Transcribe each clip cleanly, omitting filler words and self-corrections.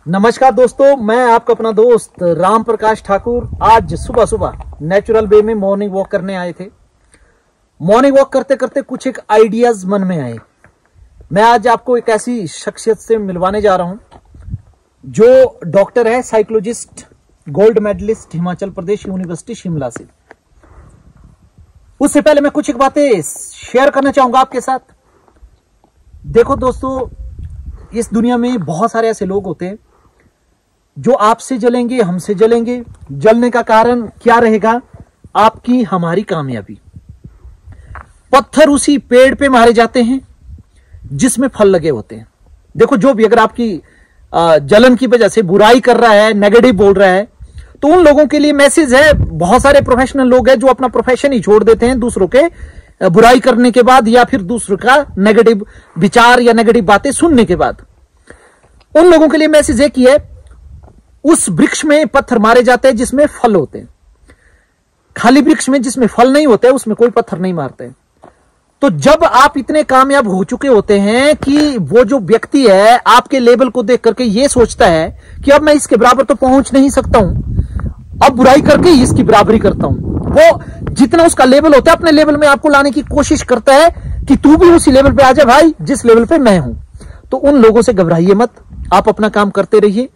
नमस्कार दोस्तों, मैं आपका अपना दोस्त राम प्रकाश ठाकुर आज सुबह सुबह नेचुरल वे में मॉर्निंग वॉक करने आए थे। मॉर्निंग वॉक करते करते कुछ एक आइडियाज मन में आए। मैं आज आपको एक ऐसी शख्सियत से मिलवाने जा रहा हूं जो डॉक्टर है, psychologist, gold medallist, Himachal Pradesh university Shimla से। उससे पहले मैं कुछ एक बातें शेयर करना चाहूंगा आपके साथ। देखो दोस्तों, इस दुनिया में बहुत सारे ऐसे लोग होते हैं जो आपसे जलेंगे, हमसे जलेंगे। जलने का कारण क्या रहेगा? आपकी हमारी कामयाबी। पत्थर उसी पेड़ पे मारे जाते हैं जिसमें फल लगे होते हैं। देखो, जो भी अगर आपकी जलन की वजह से बुराई कर रहा है, नेगेटिव बोल रहा है, तो उन लोगों के लिए मैसेज है। बहुत सारे प्रोफेशनल लोग हैं जो अपना प्रोफेशन ही छोड़ देते हैं दूसरों के बुराई करने के बाद, या फिर दूसरों का नेगेटिव विचार या नेगेटिव बातें सुनने के बाद। उन लोगों के लिए मैसेज है कि उस वृक्ष में पत्थर मारे जाते हैं जिसमें फल होते हैं। खाली वृक्ष में जिसमें फल नहीं होते उसमें कोई पत्थर नहीं मारते। तो जब आप इतने कामयाब हो चुके होते हैं कि वो जो व्यक्ति है आपके लेवल को देख करके ये सोचता है कि अब मैं इसके बराबर तो पहुंच नहीं सकता हूं, अब बुराई करके इसकी बराबरी करता हूं। वो जितना उसका लेवल होता है अपने लेवल में आपको लाने की कोशिश करता है कि तू भी उसी लेवल पे आ जा भाई जिस लेवल पे मैं हूं। तो उन लोगों से घबराइए मत, आप अपना काम करते रहिए।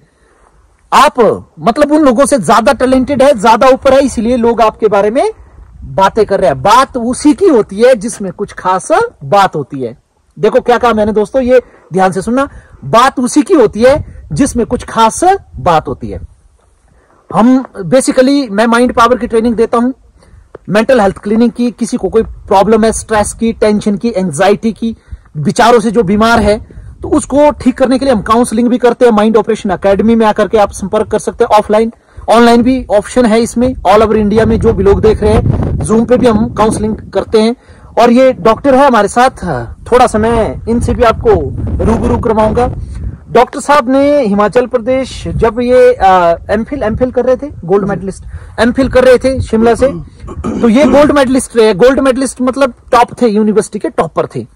आप मतलब उन लोगों से ज्यादा टैलेंटेड है, ज्यादा ऊपर है, इसलिए लोग आपके बारे में बातें कर रहे हैं। बात उसी की होती है जिसमें कुछ खास बात होती है। देखो क्या कहा मैंने दोस्तों, ये ध्यान से सुनना। बात उसी की होती है जिसमें कुछ खास बात होती है। हम बेसिकली मैं माइंड पावर की ट्रेनिंग देता हूं, मेंटल हेल्थ क्लिनिक की। किसी को कोई प्रॉब्लम है, स्ट्रेस की, टेंशन की, एंजाइटी की, विचारों से जो बीमार है, तो उसको ठीक करने के लिए हम काउंसलिंग भी करते हैं। माइंड ऑपरेशन एकेडमी में आकर के आप संपर्क कर सकते हैं। ऑफलाइन, ऑनलाइन भी ऑप्शन है इसमें। ऑल ओवर इंडिया में जो भी लोग देख रहे हैं, जूम पे भी हम काउंसलिंग करते हैं। और ये डॉक्टर है हमारे साथ, थोड़ा सा मैं इनसे भी आपको रूबरू करवाऊंगा। डॉक्टर साहब ने हिमाचल प्रदेश, जब ये एमफिल कर रहे थे, गोल्ड मेडलिस्ट एमफिल कर रहे थे शिमला से, तो ये गोल्ड मेडलिस्ट रहे। गोल्ड मेडलिस्ट मतलब टॉप थे, यूनिवर्सिटी के टॉपर थे।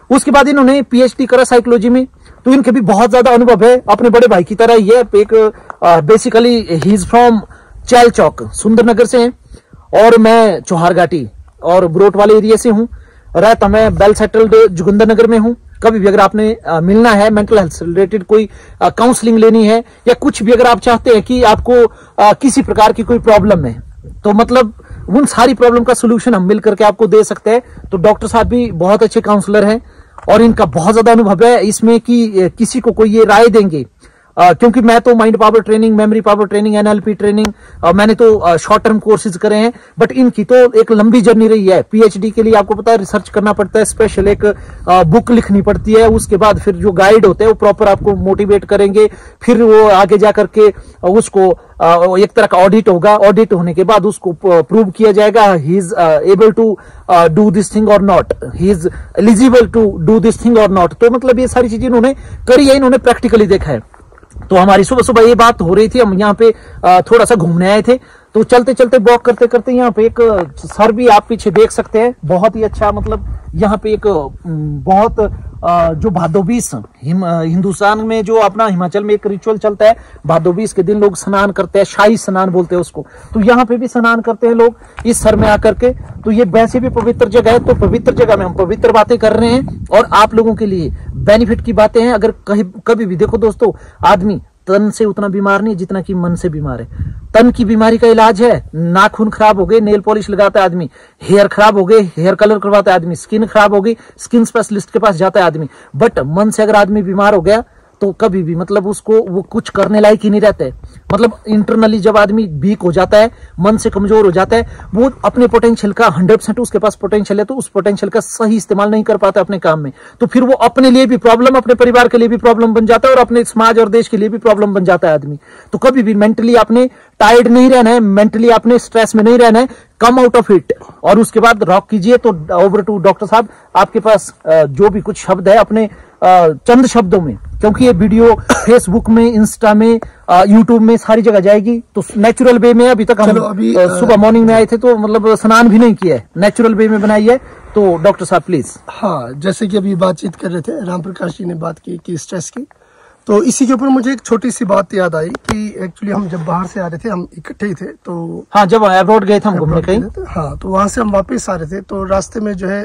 उसके बाद इन्होंने पीएचडी करा साइकोलॉजी में, तो इनके भी बहुत ज्यादा अनुभव है। अपने बड़े भाई की तरह ही है। एक बेसिकली ही इज फ्रॉम चैल चौक, सुंदरनगर से है, और मैं चौहारघाटी और ब्रोट वाले एरिया से हूँ। रहता मैं वेल सेटल्ड जोगिंदरनगर में हूँ। कभी भी अगर आपने मिलना है, मेंटल हेल्थ से रिलेटेड कोई काउंसलिंग लेनी है, या कुछ भी अगर आप चाहते हैं कि आपको किसी प्रकार की कोई प्रॉब्लम है, तो मतलब उन सारी प्रॉब्लम का सोल्यूशन हम मिल करके आपको दे सकते हैं। तो डॉक्टर साहब भी बहुत अच्छे काउंसलर हैं और इनका बहुत ज्यादा अनुभव है इसमें कि किसी को कोई ये राय देंगे। क्योंकि मैं तो mind power training, memory power training, NLP training, मैंने तो शॉर्ट टर्म कोर्सेज करे हैं, बट इनकी तो एक लंबी जर्नी रही है। पीएचडी के लिए आपको पता है रिसर्च करना पड़ता है, स्पेशल एक बुक लिखनी पड़ती है। उसके बाद फिर जो गाइड होते हैं वो प्रॉपर आपको मोटिवेट करेंगे। फिर वो आगे जाकर के उसको एक तरह का ऑडिट होगा। ऑडिट होने के बाद उसको प्रूव किया जाएगा he is able to do this thing और not, he is eligible to do this thing और नॉट। तो मतलब ये सारी चीजें इन्होंने करी है, इन्होंने प्रैक्टिकली देखा है। तो हमारी सुबह सुबह ये बात हो रही थी, हम यहाँ पे थोड़ा सा घूमने आए थे। तो चलते चलते वॉक करते करते यहाँ पे एक सर भी आप पीछे देख सकते हैं, बहुत ही अच्छा। मतलब यहाँ पे एक बहुत जो भादो बीस हिंदुस्तान में जो अपना हिमाचल में एक रिचुअल चलता है, भादो बीस के दिन लोग स्नान करते हैं, शाही स्नान बोलते हैं उसको। तो यहाँ पे भी स्नान करते हैं लोग इस सर में आकर के। तो ये वैसे भी पवित्र जगह है, तो पवित्र जगह में हम पवित्र बातें कर रहे हैं और आप लोगों के लिए बेनिफिट की बातें हैं। अगर कभी भी देखो दोस्तों, आदमी तन से उतना बीमार नहीं जितना कि मन से बीमार है। तन की बीमारी का इलाज है, नाखून खराब हो गए, नेल पॉलिश लगाता है आदमी, हेयर खराब हो गए, हेयर कलर करवाता है आदमी, स्किन खराब हो गई, स्किन स्पेशलिस्ट के पास जाता है आदमी। बट मन से अगर आदमी बीमार हो गया तो कभी भी मतलब उसको वो कुछ करने लायक ही नहीं रहता है। मतलब इंटरनली जब आदमी वीक हो जाता है, मन से कमजोर हो जाता है, वो अपने पोटेंशियल का 100% उसके पास पोटेंशियल है, तो उस पोटेंशियल का सही इस्तेमाल नहीं कर पाता अपने काम में। तो फिर वो अपने लिए भी प्रॉब्लम, अपने परिवार के लिए भी प्रॉब्लम बन जाता है और अपने समाज और देश के लिए भी प्रॉब्लम बन जाता है आदमी। तो कभी भी मेंटली आपने टायर्ड नहीं रहना है, मेंटली आपने स्ट्रेस में नहीं रहना है, कम आउट ऑफ इट और उसके बाद रॉक कीजिए। तो ओवर टू डॉक्टर साहब, आपके पास जो भी कुछ शब्द है अपने चंद शब्दों में, क्योंकि ये वीडियो फेसबुक में, इंस्टा में, यूट्यूब में सारी जगह जाएगी। तो नेचुरल वे में अभी तक हम सुबह मॉर्निंग में आए थे तो मतलब स्नान भी नहीं किया है, नेचुरल वे में बनाई है। तो डॉक्टर साहब प्लीज। हाँ, जैसे कि अभी बातचीत कर रहे थे, राम प्रकाश जी ने बात की कि स्ट्रेस की, तो इसी के ऊपर मुझे एक छोटी सी बात याद आई कि एक्चुअली हम जब बाहर से आ रहे थे, हम इकट्ठे ही थे, तो हाँ, जब अब्रॉड गए थे हम घूमने कहीं, हाँ, तो वहां से हम वापस आ रहे थे, तो रास्ते में जो है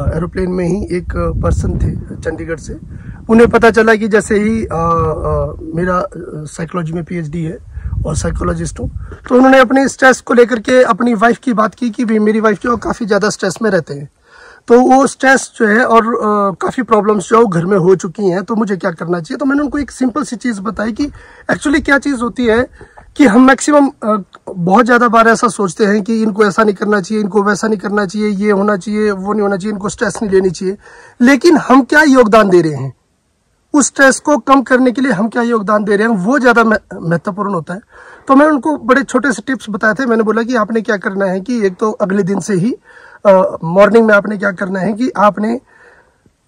एरोप्लेन में ही एक पर्सन थे चंडीगढ़ से। उन्हें पता चला कि जैसे ही मेरा साइकोलॉजी में पीएचडी है और साइकोलॉजिस्ट हूँ, तो उन्होंने अपने स्ट्रेस को लेकर के अपनी वाइफ की बात की कि भाई मेरी वाइफ जो काफ़ी ज़्यादा स्ट्रेस में रहते हैं, तो वो स्ट्रेस जो है और काफ़ी प्रॉब्लम्स जो घर में हो चुकी हैं, तो मुझे क्या करना चाहिए। तो मैंने उनको एक सिंपल सी चीज़ बताई कि एक्चुअली क्या चीज़ होती है कि हम मैक्सिमम बहुत ज़्यादा बार ऐसा सोचते हैं कि इनको ऐसा नहीं करना चाहिए, इनको वैसा नहीं करना चाहिए, ये होना चाहिए, वो नहीं होना चाहिए, इनको स्ट्रेस नहीं लेनी चाहिए, लेकिन हम क्या योगदान दे रहे हैं उस स्ट्रेस को कम करने के लिए, हम क्या योगदान दे रहे हैं, वो ज़्यादा महत्वपूर्ण होता है। तो मैंने उनको बड़े छोटे से टिप्स बताए थे। मैंने बोला कि आपने क्या करना है कि एक तो अगले दिन से ही मॉर्निंग में आपने क्या करना है कि आपने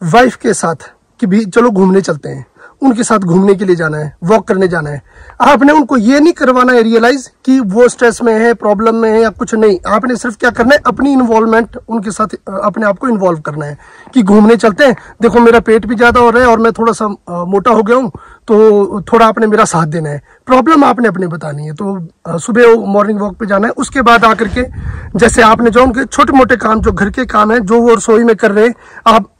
वाइफ के साथ कि भी चलो घूमने चलते हैं, उनके साथ घूमने के लिए जाना है, वॉक करने जाना है। आपने उनको ये नहीं करवाना है रियलाइज कि वो स्ट्रेस में है, प्रॉब्लम में है या कुछ नहीं। आपने सिर्फ क्या करना है, अपनी इन्वॉल्वमेंट उनके साथ अपने आप को इन्वॉल्व करना है कि घूमने चलते हैं, देखो मेरा पेट भी ज्यादा हो रहा है और मैं थोड़ा सा मोटा हो गया हूँ, तो थोड़ा आपने मेरा साथ देना है। प्रॉब्लम आपने अपने बतानी है। तो सुबह मॉर्निंग वॉक पे जाना है, उसके बाद आकर के जैसे आपने जो उनके छोटे मोटे काम, जो घर के काम है, जो वो रसोई में कर रहे हैं,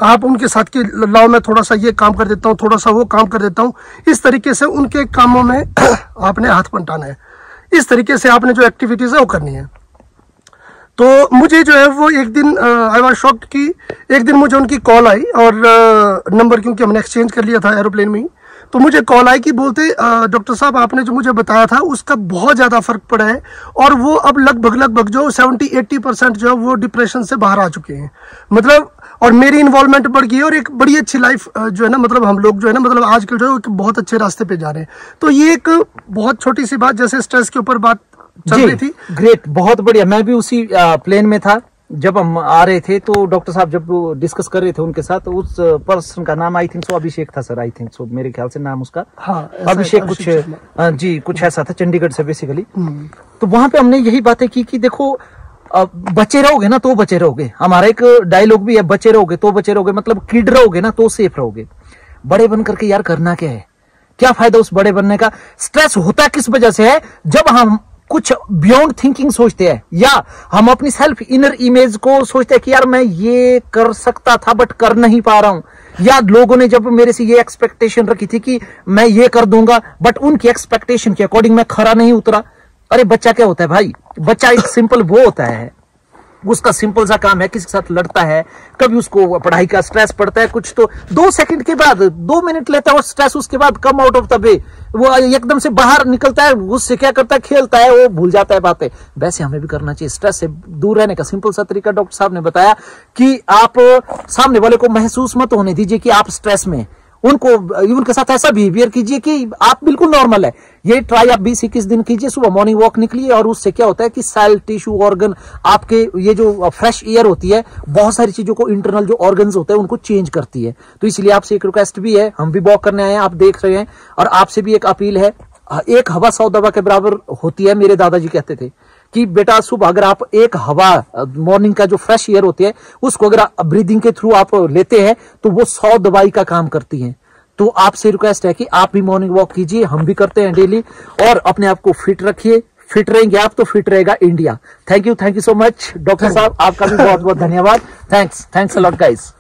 आप उनके साथ की लाओ मैं थोड़ा सा ये काम कर देता हूँ, थोड़ा सा वो काम कर देता हूँ। इस तरीके से उनके कामों में आपने हाथ बंटाना है। इस तरीके से आपने जो एक्टिविटीज है वो करनी है। तो मुझे जो है वो एक दिन आई वाज शॉक्ड कि एक दिन मुझे उनकी कॉल आई और नंबर क्योंकि हमने एक्सचेंज कर लिया था एरोप्लेन में ही, तो मुझे कॉल आई कि बोलते डॉक्टर साहब आपने जो मुझे बताया था उसका बहुत ज़्यादा फर्क पड़ा है और वो अब लगभग जो 70-80% जो है वो डिप्रेशन से बाहर आ चुके हैं। मतलब और मेरी इन्वॉल्वमेंट बढ़ गई और एक बड़ी अच्छी लाइफ जो है ना, मतलब हम लोग जो है ना, मतलब आजकल जो है एक बहुत अच्छे रास्ते पे जा रहे हैं। तो ये एक बहुत छोटी सी बात, जैसे स्ट्रेस के ऊपर बात चल रही थी। ग्रेट, बहुत बढ़िया। मैं भी उसी प्लेन में था जब हम आ रहे थे, तो डॉक्टर साहब जब डिस्कस कर रहे थे उनके साथ, उस पर्सन का नाम आई थिंक सो अभिषेक था सर, आई थिंक सो, मेरे ख्याल से नाम उसका, हाँ, अभिषेक कुछ जी कुछ ऐसा था, चंडीगढ़ से बेसिकली। तो वहां पे हमने यही बातें की कि देखो बचे रहोगे ना तो बचे रहोगे। हमारा एक डायलॉग भी है, बचे रहोगे तो बचे रहोगे, मतलब किड रहोगे ना तो सेफ रहोगे। बड़े बन करके यार करना क्या है, क्या फायदा उस बड़े बनने का। स्ट्रेस होता किस वजह से है, जब हम कुछ बियॉन्ड थिंकिंग सोचते हैं या हम अपनी सेल्फ इनर इमेज को सोचते हैं कि यार मैं ये कर सकता था बट कर नहीं पा रहा हूं, या लोगों ने जब मेरे से ये एक्सपेक्टेशन रखी थी कि मैं ये कर दूंगा बट उनकी एक्सपेक्टेशन के अकॉर्डिंग मैं खरा नहीं उतरा। अरे बच्चा क्या होता है भाई, बच्चा एक सिंपल वो होता है, उसका सिंपल सा काम है, किसी के साथ लड़ता है, कभी उसको पढ़ाई का स्ट्रेस पड़ता है कुछ, तो 2 सेकंड के बाद 2 मिनट लेता है और स्ट्रेस उसके बाद come out of the way, वो एकदम से बाहर निकलता है, उससे क्या करता है, खेलता है, वो भूल जाता है बातें। वैसे हमें भी करना चाहिए, स्ट्रेस से दूर रहने का सिंपल सा तरीका डॉक्टर साहब ने बताया कि आप सामने वाले को महसूस मत होने दीजिए कि आप स्ट्रेस में, उनको उनके साथ ऐसा बिहेवियर कीजिए कि आप बिल्कुल नॉर्मल है। ये ट्राई आप 20-21 दिन कीजिए, सुबह मॉर्निंग वॉक निकलिए, और उससे क्या होता है कि सेल, टिश्यू, ऑर्गन, आपके ये जो फ्रेश एयर होती है, बहुत सारी चीजों को, इंटरनल जो ऑर्गन्स होते हैं उनको चेंज करती है। तो इसलिए आपसे एक रिक्वेस्ट भी है, हम भी वॉक करने आए हैं, आप देख रहे हैं, और आपसे भी एक अपील है, एक हवा 100 दवा के बराबर होती है। मेरे दादाजी कहते थे कि बेटा सुबह अगर आप एक हवा, मॉर्निंग का जो फ्रेश एयर होती है, उसको अगर ब्रीदिंग के थ्रू आप लेते हैं तो वो 100 दवाई का काम करती है। तो आपसे रिक्वेस्ट है कि आप भी मॉर्निंग वॉक कीजिए, हम भी करते हैं डेली, और अपने आप को फिट रखिए। फिट रहेंगे आप तो फिट रहेगा India. Thank you so much doctor साहब, आपका भी बहुत बहुत धन्यवाद। Thanks a lot guys.